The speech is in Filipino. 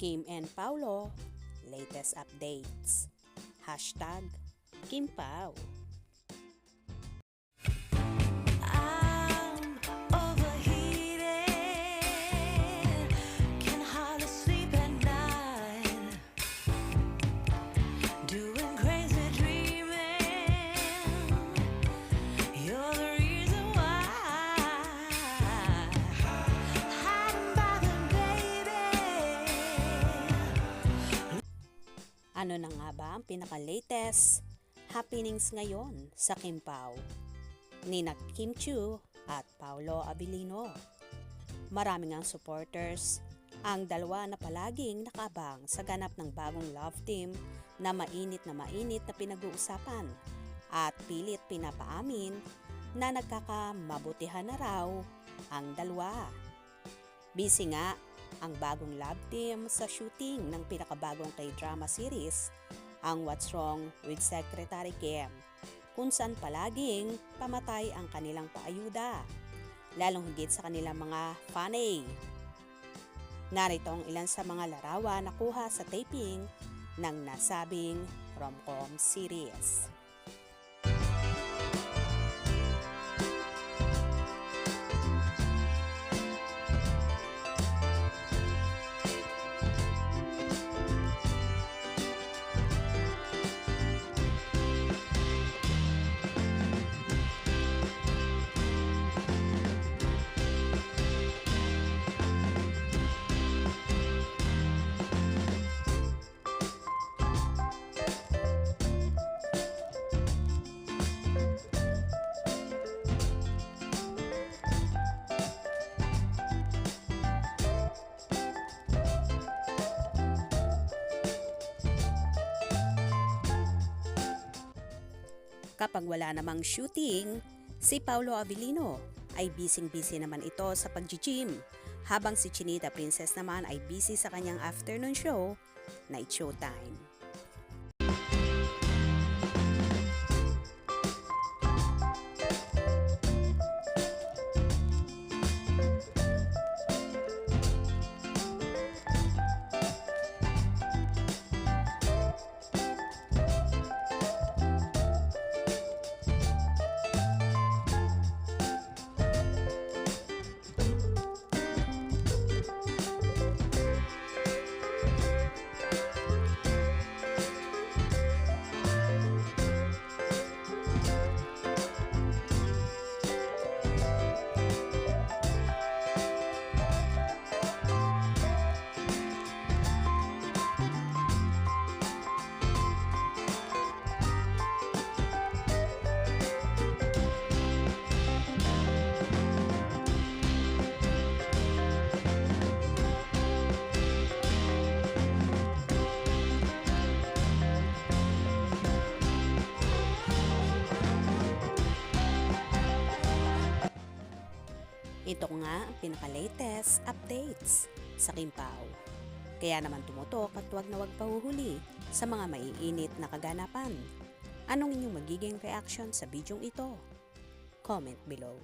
Kim and Paulo, latest updates. Hashtag Kim Pao. Ano na nga ba ang pinaka-latest happenings ngayon sa Kim Pao? Nina Kim Chiu at Paolo Abilino. Maraming ang supporters, ang dalawa na palaging nakabang sa ganap ng bagong love team na mainit na pinag-uusapan at pilit pinapaamin na nagkakamabutihan na raw ang dalawa. Busy nga ang bagong love team sa shooting ng pinakabagong K-drama series, ang What's Wrong with Secretary Kim, kung saan palaging pamatay ang kanilang paayuda, lalong higit sa kanilang mga fanay. Narito ang ilan sa mga larawan na kuha sa taping ng nasabing rom-com series. Kapag wala namang shooting, si Paolo Abilino ay busy naman ito sa pag-gym, habang si Chinita Princess naman ay busy sa kanyang afternoon show, Night Showtime. Ito nga ang pinaka-latest updates sa Kim Pao. Kaya naman tumutok at huwag na huwag pahuhuli sa mga maiinit na kaganapan. Anong inyong magiging reaction sa bidyong ito? Comment below.